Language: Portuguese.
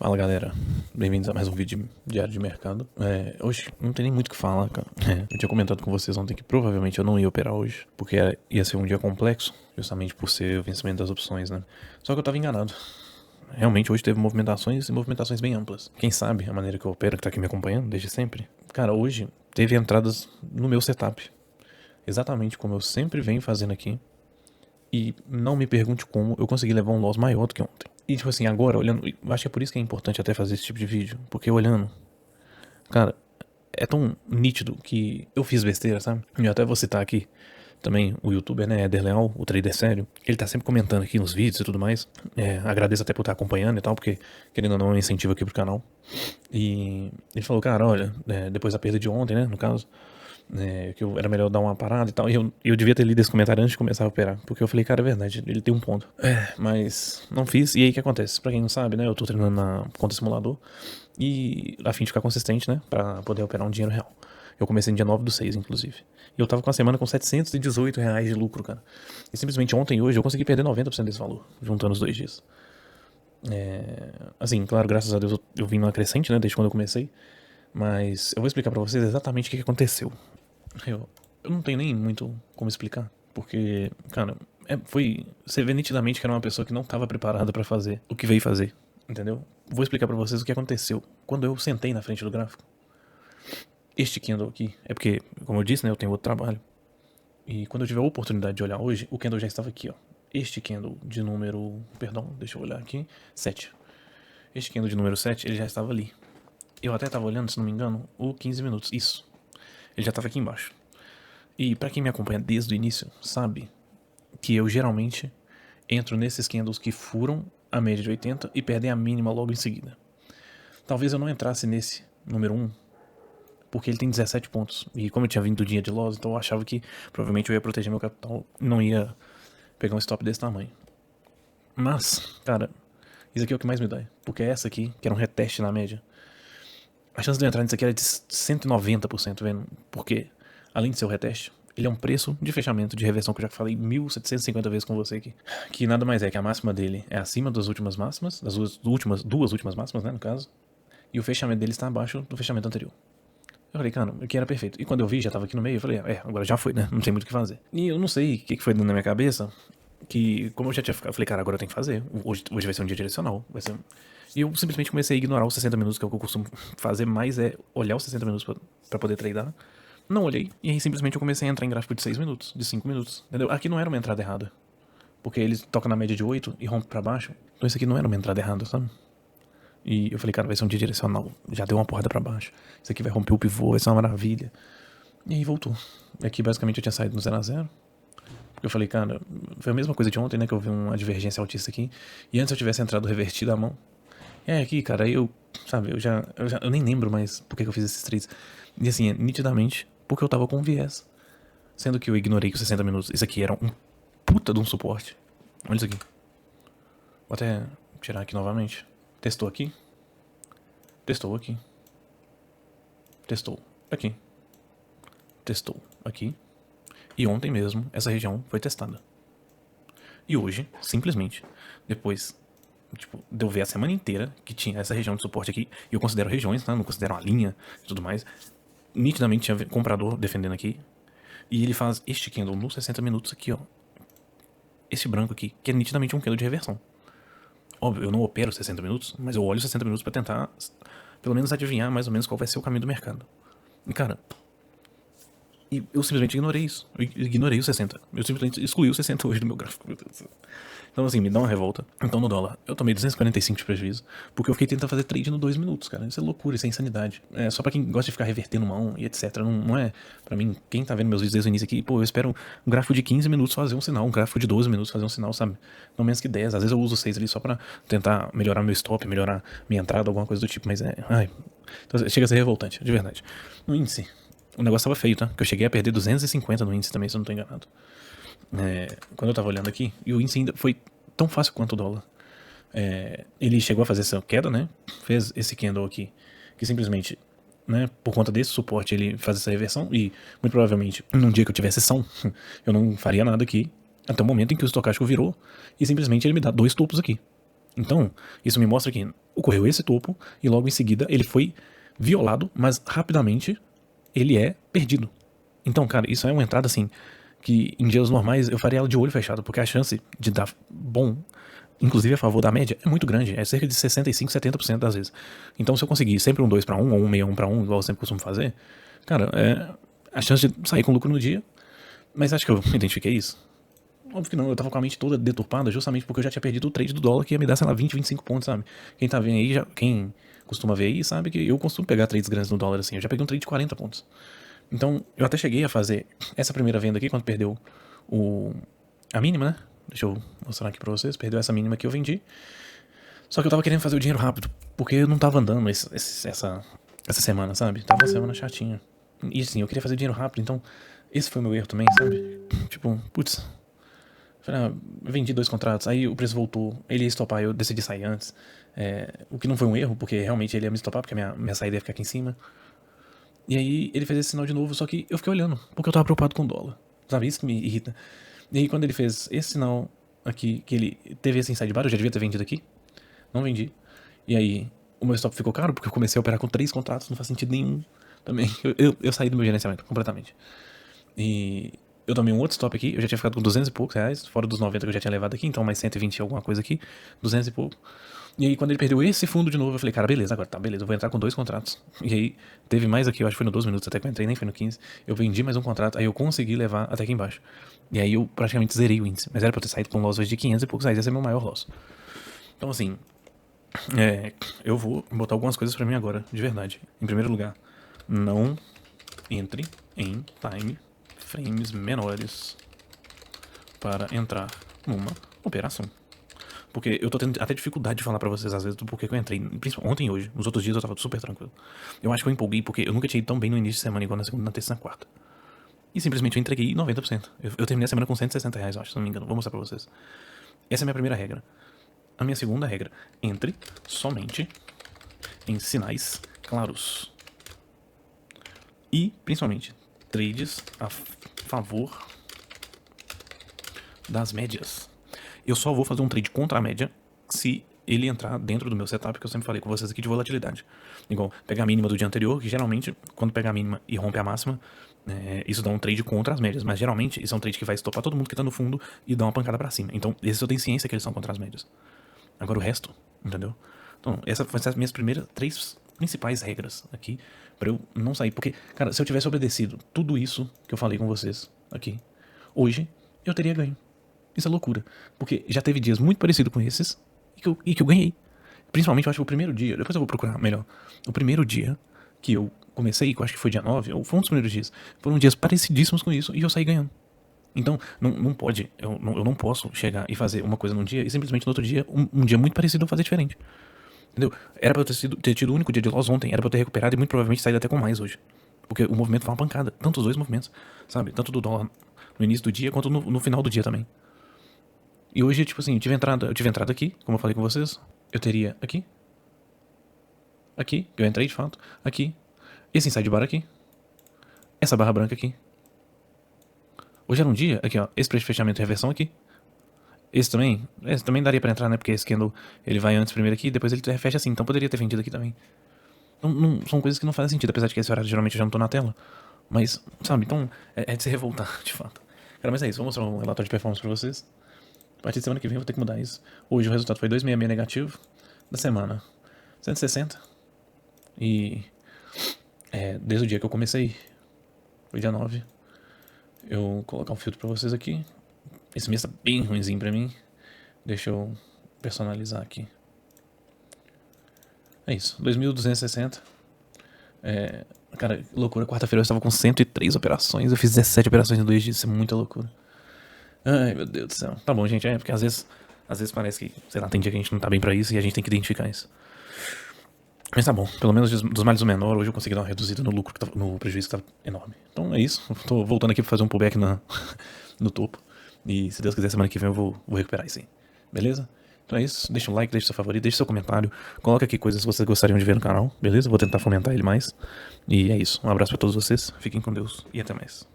Fala galera, bem-vindos a mais um vídeo diário de mercado. Hoje não tem nem muito o que falar, cara. Eu tinha comentado com vocês ontem que provavelmente eu não ia operar hoje, porque ia ser um dia complexo, justamente por ser o vencimento das opções, né? Só que eu tava enganado. Realmente hoje teve movimentações e movimentações bem amplas. Quem sabe a maneira que eu opero, que tá aqui me acompanhando desde sempre. Cara, hoje teve entradas no meu setup, exatamente como eu sempre venho fazendo aqui. E não me pergunte como eu consegui levar um loss maior do que ontem. E tipo assim, agora olhando, eu acho que é por isso que é importante até fazer esse tipo de vídeo. Porque olhando, cara, é tão nítido que eu fiz besteira, sabe? E até vou citar aqui também o youtuber, né, Éder Leal, o trader sério. Ele tá sempre comentando aqui nos vídeos e tudo mais. Agradeço até por estar acompanhando e tal, porque querendo ou não é um incentivo aqui pro canal. E ele falou, cara, olha, depois da perda de ontem, né, no caso, que era melhor dar uma parada e tal. E eu devia ter lido esse comentário antes de começar a operar. Porque eu falei, cara, é verdade, ele tem um ponto. Mas não fiz. E aí o que acontece? Pra quem não sabe, né? Eu tô treinando na conta simulador. E a fim de ficar consistente, né? Pra poder operar um dinheiro real. Eu comecei no dia 9/6, inclusive. E eu tava com a semana com R$ 718 de lucro, cara. E simplesmente ontem e hoje eu consegui perder 90% desse valor, juntando os 2 dias. Assim, claro, graças a Deus eu vim numa crescente, né? Desde quando eu comecei. Mas eu vou explicar pra vocês exatamente o que aconteceu. Eu não tenho nem muito como explicar. Porque, cara, foi. Você vê nitidamente que era uma pessoa que não estava preparada pra fazer o que veio fazer. Entendeu? Vou explicar pra vocês o que aconteceu. Quando eu sentei na frente do gráfico, este candle aqui, é porque, como eu disse, né, eu tenho outro trabalho. E quando eu tive a oportunidade de olhar hoje, o candle já estava aqui, ó. Este candle de número. Perdão, deixa eu olhar aqui. 7. Este candle de número 7, ele já estava ali. Eu até estava olhando, se não me engano, o 15 minutos. Isso. Ele já estava aqui embaixo. E pra quem me acompanha desde o início, sabe que eu geralmente entro nesses candles que furam a média de 80 e perdem a mínima logo em seguida. Talvez eu não entrasse nesse número 1, porque ele tem 17 pontos. E como eu tinha vindo do dia de loss, então eu achava que provavelmente eu ia proteger meu capital e não ia pegar um stop desse tamanho. Mas, cara, isso aqui é o que mais me dói. Porque essa aqui, que era um reteste na média, a chance de eu entrar nisso aqui era de 190%, vendo? Porque, além de ser o reteste, ele é um preço de fechamento de reversão que eu já falei 1750 vezes com você aqui. Que nada mais é que a máxima dele é acima das últimas máximas, das duas últimas máximas, né, no caso. E o fechamento dele está abaixo do fechamento anterior. Eu falei, cara, aqui era perfeito. E quando eu vi, já tava aqui no meio, eu falei, agora já foi, né? Não tem muito o que fazer. E eu não sei o que foi dentro da minha cabeça, que como eu já tinha ficado, eu falei, cara, agora eu tenho que fazer. Hoje vai ser um dia direcional. Vai ser... E eu simplesmente comecei a ignorar os 60 minutos, que é o que eu costumo fazer mais, é olhar os 60 minutos pra poder tradar. Não olhei, e aí simplesmente eu comecei a entrar em gráfico de 6 minutos, de 5 minutos, entendeu? Aqui não era uma entrada errada, porque ele toca na média de 8 e rompe pra baixo, então isso aqui não era uma entrada errada, sabe? E eu falei, cara, vai ser um dia direcional, já deu uma porrada pra baixo, isso aqui vai romper o pivô, vai ser uma maravilha. E aí voltou. E aqui basicamente eu tinha saído no 0 a 0. Eu falei, cara, foi a mesma coisa de ontem, né, que eu vi uma divergência altista aqui, e antes eu tivesse entrado revertido a mão. Aqui, cara, eu nem lembro mais por que eu fiz esses trades. E assim, nitidamente, porque eu tava com viés. Sendo que eu ignorei os 60 minutos. Isso aqui era um puta de um suporte. Olha isso aqui. Vou até tirar aqui novamente. Testou aqui. Testou aqui. Testou aqui. Testou aqui. E ontem mesmo, essa região foi testada. E hoje, simplesmente, depois de eu ver a semana inteira que tinha essa região de suporte aqui, e eu considero regiões, né? Não considero uma linha e tudo mais, nitidamente tinha comprador defendendo aqui, e ele faz este candle nos 60 minutos aqui, ó. Esse branco aqui, que é nitidamente um candle de reversão. Óbvio, eu não opero 60 minutos, mas eu olho 60 minutos pra tentar, pelo menos, adivinhar mais ou menos qual vai ser o caminho do mercado. E, cara, eu simplesmente ignorei isso. Eu ignorei os 60. Eu simplesmente excluí os 60 hoje do meu gráfico. Meu Deus do céu. Então, assim, me dá uma revolta. Então, no dólar, eu tomei 245 de prejuízo, porque eu fiquei tentando fazer trade no 2 minutos, cara. Isso é loucura, isso é insanidade. É só pra quem gosta de ficar revertendo mão e etc. Não é, pra mim, quem tá vendo meus vídeos desde o início aqui, pô, eu espero um gráfico de 15 minutos fazer um sinal, um gráfico de 12 minutos fazer um sinal, sabe? Não menos que 10. Às vezes eu uso 6 ali só pra tentar melhorar meu stop, melhorar minha entrada, alguma coisa do tipo, mas então, chega a ser revoltante, de verdade. No índice, o negócio tava feio, tá? Porque eu cheguei a perder 250 no índice também, se eu não tô enganado. Quando eu tava olhando aqui, e o índice ainda foi tão fácil quanto o dólar. Ele chegou a fazer essa queda, né? Fez esse candle aqui, que simplesmente, né, por conta desse suporte, ele faz essa reversão. E muito provavelmente, num dia que eu tivesse sessão, eu não faria nada aqui, até o momento em que o estocástico virou, e simplesmente ele me dá 2 topos aqui. Então, isso me mostra que ocorreu esse topo e logo em seguida ele foi violado, mas rapidamente ele é perdido. Então, cara, isso é uma entrada assim que em dias normais eu faria ela de olho fechado, porque a chance de dar bom, inclusive a favor da média, é muito grande, é cerca de 65, 70% das vezes. Então, se eu conseguir sempre um 2 para 1 ou um 61 para 1, igual eu sempre costumo fazer, cara, a chance de sair com lucro no dia. Mas acho que eu identifiquei isso. Óbvio que não, eu tava com a mente toda deturpada justamente porque eu já tinha perdido o trade do dólar que ia me dar, sei lá, 20, 25 pontos, sabe? Quem tá vendo aí, quem costuma ver aí, sabe que eu costumo pegar trades grandes no dólar assim. Eu já peguei um trade de 40 pontos. Então, eu até cheguei a fazer essa primeira venda aqui, quando perdeu a mínima, né? Deixa eu mostrar aqui pra vocês. Perdeu essa mínima que eu vendi. Só que eu tava querendo fazer o dinheiro rápido, porque eu não tava andando essa semana, sabe? Tava uma semana chatinha. E assim, eu queria fazer dinheiro rápido, então esse foi o meu erro também, sabe? Tipo, putz, eu vendi 2 contratos, aí o preço voltou, ele ia estopar, eu decidi sair antes. O que não foi um erro, porque realmente ele ia me estopar, porque a minha saída ia ficar aqui em cima. E aí ele fez esse sinal de novo, só que eu fiquei olhando, porque eu tava preocupado com o dólar. Sabe, isso que me irrita. E aí quando ele fez esse sinal aqui, que ele teve esse inside bar, eu já devia ter vendido aqui. Não vendi. E aí o meu stop ficou caro, porque eu comecei a operar com 3 contratos, não faz sentido nenhum. Também, eu saí do meu gerenciamento completamente. E eu tomei um outro stop aqui, eu já tinha ficado com 200 e poucos reais, fora dos 90 que eu já tinha levado aqui, então mais 120 e alguma coisa aqui, 200 e pouco. E aí quando ele perdeu esse fundo de novo, eu falei, cara, beleza, agora tá, beleza, eu vou entrar com 2 contratos. E aí teve mais aqui, eu acho que foi no 12 minutos até que eu entrei, nem foi no 15. Eu vendi mais um contrato, aí eu consegui levar até aqui embaixo. E aí eu praticamente zerei o índice, mas era pra eu ter saído com loss hoje de 500 e poucos reais, esse é meu maior loss. Então assim, eu vou botar algumas coisas pra mim agora, de verdade. Em primeiro lugar, não entre em time frames menores para entrar numa operação. Porque eu tô tendo até dificuldade de falar pra vocês às vezes do porquê que eu entrei, principalmente ontem e hoje. Nos outros dias eu tava super tranquilo. Eu acho que eu empolguei porque eu nunca tinha ido tão bem no início de semana igual na segunda, na terça e na quarta. E simplesmente eu entreguei 90%. Eu terminei a semana com 160 reais, eu acho, se não me engano. Vou mostrar pra vocês. Essa é a minha primeira regra. A minha segunda regra: entre somente em sinais claros. E, principalmente, trades a favor das médias. Eu só vou fazer um trade contra a média se ele entrar dentro do meu setup, que eu sempre falei com vocês aqui, de volatilidade. Igual, pegar a mínima do dia anterior, que geralmente, quando pegar a mínima e rompe a máxima, isso dá um trade contra as médias. Mas geralmente, isso é um trade que vai estopar todo mundo que tá no fundo e dá uma pancada pra cima. Então, esses eu tenho ciência que eles são contra as médias. Agora o resto, entendeu? Então, essa foi as minhas primeiras 3 principais regras aqui, pra eu não sair. Porque, cara, se eu tivesse obedecido tudo isso que eu falei com vocês aqui, hoje, eu teria ganho. Isso é loucura. Porque já teve dias muito parecidos com esses e que eu ganhei. Principalmente, eu acho que o primeiro dia, depois eu vou procurar melhor. O primeiro dia que eu comecei, que eu acho que foi dia 9, ou foi um dos primeiros dias, foram dias parecidíssimos com isso e eu saí ganhando. Então, não pode, eu não posso chegar e fazer uma coisa num dia e simplesmente no outro dia, um dia muito parecido, eu fazer diferente. Entendeu? Era pra eu ter tido o único dia de loss ontem, era pra eu ter recuperado e muito provavelmente saído até com mais hoje. Porque o movimento foi uma pancada, tanto os dois movimentos, sabe? Tanto do dólar no início do dia quanto no final do dia também. E hoje, tipo assim, eu tive entrada aqui, como eu falei com vocês. Eu teria aqui. Aqui, que eu entrei de fato. Aqui. Esse inside bar aqui. Essa barra branca aqui. Hoje era um dia, aqui ó, esse preço de fechamento e reversão aqui. Esse também daria pra entrar, né? Porque esse candle, ele vai antes primeiro aqui, depois ele fecha assim. Então poderia ter vendido aqui também. São coisas que não fazem sentido, apesar de que esse horário geralmente eu já não tô na tela. Mas, sabe, então é de se revoltar, de fato. Cara, mas é isso, vou mostrar um relatório de performance pra vocês. A partir de semana que vem eu vou ter que mudar isso. Hoje o resultado foi 266 negativo. Da semana, 160. E desde o dia que eu comecei, foi dia 9. Eu vou colocar um filtro pra vocês aqui. Esse mês tá bem ruimzinho pra mim. Deixa eu personalizar aqui. É isso, 2.260. Cara, loucura. Quarta-feira eu estava com 103 operações. Eu fiz 17 operações em 2 dias. Isso é muita loucura. Ai, meu Deus do céu. Tá bom, gente, porque às vezes parece que, sei lá, tem dia que a gente não tá bem pra isso e a gente tem que identificar isso. Mas tá bom, pelo menos dos males o menor, hoje eu consegui dar uma reduzida no lucro, no prejuízo que tá enorme. Então é isso, tô voltando aqui pra fazer um pullback no topo. E se Deus quiser, semana que vem eu vou recuperar isso aí. Beleza? Então é isso, deixa um like, deixa seu favorito, deixa seu comentário. Coloca aqui coisas que vocês gostariam de ver no canal, beleza? Vou tentar fomentar ele mais. E é isso, um abraço pra todos vocês, fiquem com Deus e até mais.